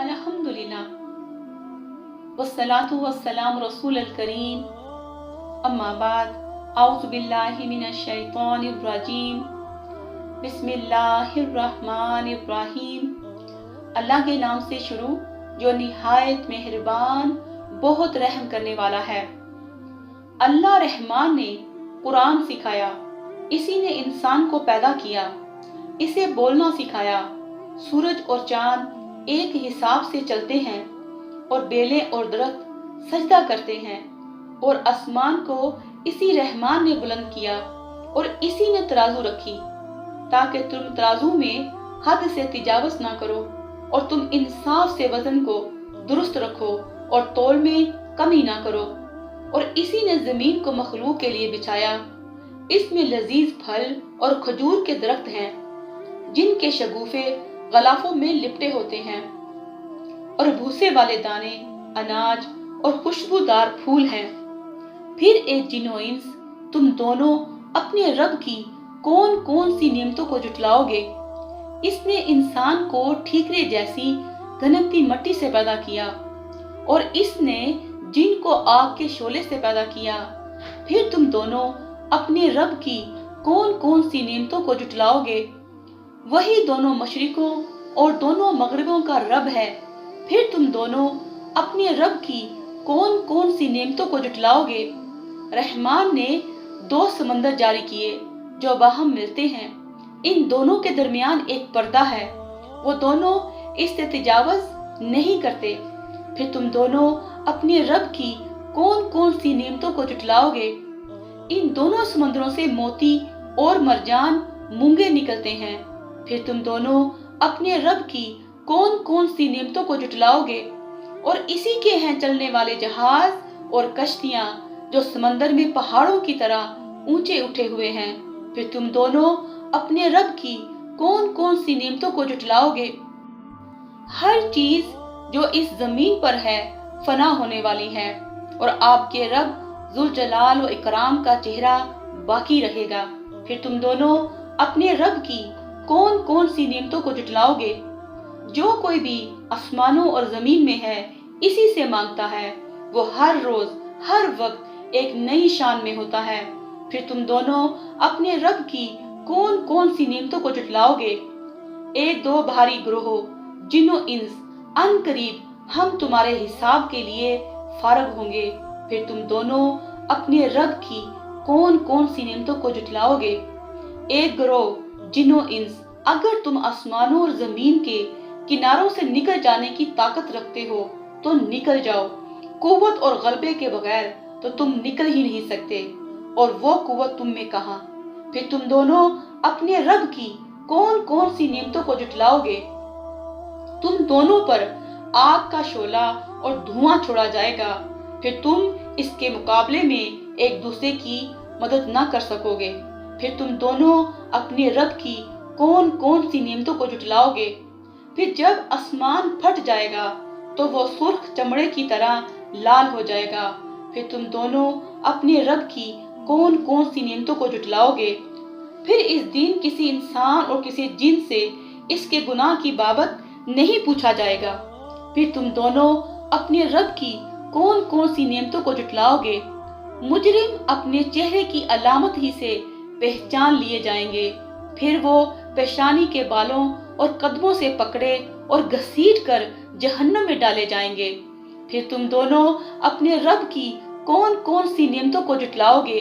अल्हम्दुलिल्लाह वस्सलातु वस्सलाम रसूल करीम अम्मा बाद औज़ु बिल्लाहि मिनश शैतानिर रजीम बिस्मिल्लाहिर रहमानिर रहीम। अल्लाह के नाम से शुरू जो निहायत मेहरबान बहुत रहम करने वाला है। अल्लाह रहमान ने कुरान सिखाया, इसी ने इंसान को पैदा किया, इसे बोलना सिखाया। सूरज और चांद एक हिसाब से चलते हैं और बेलें और दरख्त सजदा करते हैं, और आसमान को इसी रहमान ने बुलंद किया और इसी ने तराजू रखी ताकि तुम तराजू में हद से तिजावत ना करो और तुम इंसाफ से वजन को दुरुस्त रखो और तौल में कमी ना करो। और इसी ने जमीन को मखलूक के लिए बिछाया, इसमें लजीज फल और खजूर के दरख्त हैं जिनके शगुफे गलाफों में लिपटे होते हैं, और भूसे वाले दाने, अनाज और खुशबूदार फूल हैं। फिर ए जिन्नो इंस, तुम दोनों अपने रब की कौन कौन सी नियमतों को जुटलाओगे। इसने इंसान को ठीकरे जैसी घनकती मिट्टी से पैदा किया और इसने जिन को आग के शोले से पैदा किया। फिर तुम दोनों अपने रब की कौन कौन सी नियमतों को जुटलाओगे। वही दोनों मशरिकों और दोनों मगरिबों का रब है। फिर तुम दोनों अपने रब की कौन कौन सी नियमतों को जुटलाओगे। रहमान ने दो समंदर जारी किए जो बाहम मिलते हैं, इन दोनों के दरमियान एक पर्दा है, वो दोनों इससे तिजावत नहीं करते। फिर तुम दोनों अपने रब की कौन कौन सी नियमतों को जुटलाओगे। इन दोनों समंदरों से मोती और मरजान मूंगे निकलते हैं। फिर तुम दोनों अपने रब की कौन कौन सी नियमतों को जुटलाओगे। और इसी के हैं चलने वाले जहाज और कश्तियां जो समंदर में पहाड़ों की तरह ऊंचे उठे हुए हैं। फिर तुम दोनों अपने रब की कौन कौन सी नियमतों को जुटलाओगे। हर चीज जो इस जमीन पर है फना होने वाली है, और आपके रब जुल जलाल व इकराम का चेहरा बाकी रहेगा। फिर तुम दोनों अपने रब की कौन कौन सी नियमतों को जुटलाओगे। जो कोई भी आसमानों और जमीन में है इसी से मांगता है, वो हर रोज हर वक्त एक नई शान में होता है। फिर तुम दोनों अपने रब की कौन कौन सी नियमतों को जुटलाओगे। एक दो भारी ग्रोह जिन्नो इंस, अन करीब हम तुम्हारे हिसाब के लिए फारग होंगे। फिर तुम दोनों अपने रब की कौन कौन सी नियमतों को जुटलाओगे। एक गिरोह जिन्नो इंस, अगर तुम आसमानों और जमीन के किनारों से निकल जाने की ताकत रखते हो तो निकल जाओ। कुव्वत और गलबे के बगैर तो तुम निकल ही नहीं सकते, और वो कुव्वत तुम में कहाँ। फिर तुम दोनों अपने रब की कौन कौन सी नियमतों को जुटलाओगे। तुम दोनों पर आग का शोला और धुआं छोड़ा जाएगा, फिर तुम इसके मुकाबले में एक दूसरे की मदद ना कर सकोगे। फिर तुम दोनों अपने रब की कौन कौन सी नियमतों को जुटलाओगे। फिर जब आसमान फट जाएगा तो वो सुर्ख चमड़े की तरह लाल हो जाएगा। फिर तुम दोनों अपने रब की कौन कौन सी नियमतों को जुटलाओगे। फिर इस दिन किसी इंसान और किसी जिन से इसके गुनाह की बाबत नहीं पूछा जाएगा। फिर तुम दोनों अपने रब की कौन कौन सी नियमतों को जुटलाओगे। मुजरिम अपने चेहरे की अलामत ही से पहचान लिए जाएंगे, फिर वो पेशानी के बालों और कदमों से पकड़े और घसीट कर जहन्नम में डाले जाएंगे। फिर तुम दोनों अपने रब की कौन कौन सी नियमतों को जुटलाओगे।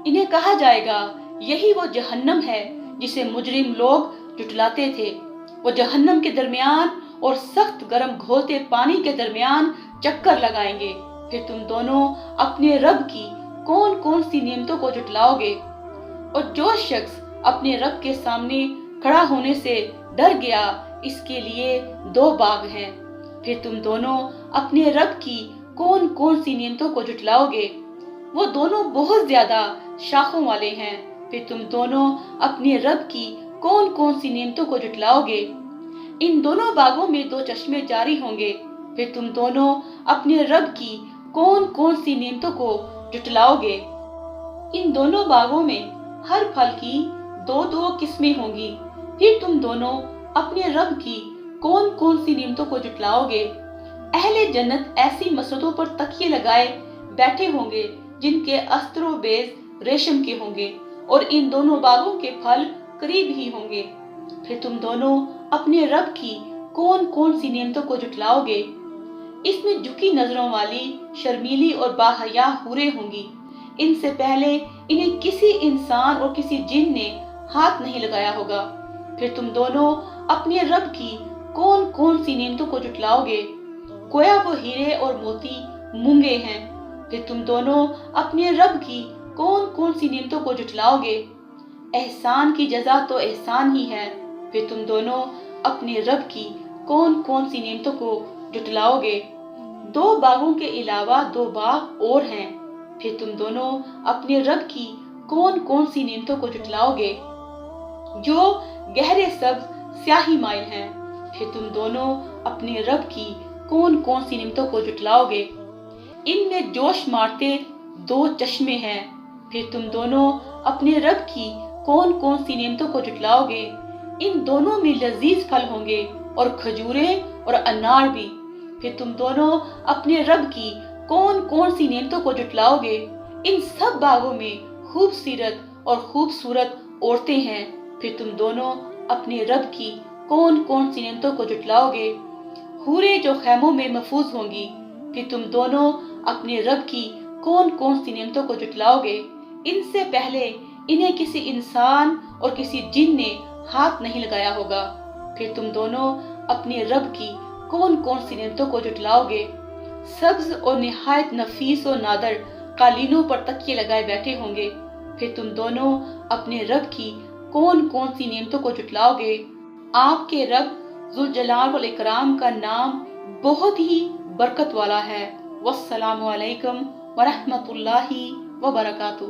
इन्हें कहा जाएगा, यही वो जहन्नम है जिसे मुजरिम लोग जुटलाते थे। वो जहन्नम के दरमियान और सख्त गर्म घोलते पानी के दरमियान चक्कर लगाएंगे। फिर तुम दोनों अपने रब की कौन कौन सी नियमतों को जुटलाओगे। और जो शख्स अपने रब के सामने खड़ा होने से डर गया, इसके लिए दो बाग हैं। फिर तुम दोनों अपने रब की कौन कौन सी नियमतों को जुटलाओगे। वो दोनों बहुत ज्यादा शाखों वाले हैं। फिर तुम दोनों अपने रब की कौन कौन सी नियमतों को जुटलाओगे। इन दोनों बागों में दो चश्मे जारी होंगे। फिर तुम दोनों अपने रब की कौन कौन सी नियमतों को जुटलाओगे। इन दोनों बागों में हर फल की दो दो किस्में होंगी। फिर तुम दोनों अपने रब की कौन कौन सी नियमतों को जुटलाओगे। अहले जन्नत ऐसी मसरतों पर तकिए लगाए बैठे होंगे जिनके अस्त्रो बेज रेशम के होंगे और इन दोनों बागों के फल करीब ही होंगे। फिर तुम दोनों अपने रब की कौन कौन सी नियमतों को जुटलाओगे। इसमें झुकी नजरों वाली शर्मीली और बाहया हूरें होंगी। इनसे पहले इन्हें किसी इंसान और किसी जिन ने हाथ नहीं लगाया होगा। फिर तुम दोनों अपने रब की कौन कौन सी नियमतों को जुटलाओगे। गोया वो हीरे और मोती मूंगे हैं। फिर तुम दोनों अपने रब की कौन कौन सी नियमतों को जुटलाओगे। एहसान की जजा तो एहसान ही है। फिर तुम दोनों अपने रब की कौन कौन सी नियमतों को जुटलाओगे। 2 बागों के अलावा 2 बाग और हैं। फिर तुम दोनों अपने रब की कौन कौन सी नियमतों को जुटलाओगे जो गहरे सब्ज स्याही माइल हैं। फिर तुम दोनों अपने रब की कौन कौन सी नियमतों को जुटलाओगे। इनमें जोश मारते 2 चश्मे हैं। फिर तुम दोनों अपने रब की कौन कौन सी नियमतों को जुटलाओगे। इन दोनों में लजीज फल होंगे और खजूरें और अनार भी। फिर तुम दोनों अपने रब की कौन कौन सी नियमतों को जुटलाओगे। इन सब बागों में खूबसूरत और खूबसूरत औरतें हैं। फिर तुम दोनों अपने रब की कौन कौन सी नियमतों को जुटलाओगे। हूरें जो खैमों में महफूज होंगी। फिर तुम दोनों अपने रब की कौन कौन सी नियमतों को जुटलाओगे। इनसे पहले इन्हें किसी इंसान और किसी जिन ने हाथ नहीं लगाया होगा। फिर तुम दोनों अपने रब की कौन कौन सी नियमतों को जुटलाओगे। सब्ज और निहायत नफीस और नादर कालीनों पर तकिए लगाए बैठे होंगे। फिर तुम दोनों अपने रब की कौन कौन सी नियमतों को जुटलाओगे। आपके रब जुल जलाल वल इकराम का नाम बहुत ही बरकत वाला है। वस्सलामु अलैकुम व रहमतुल्लाहि व बरकातुहू।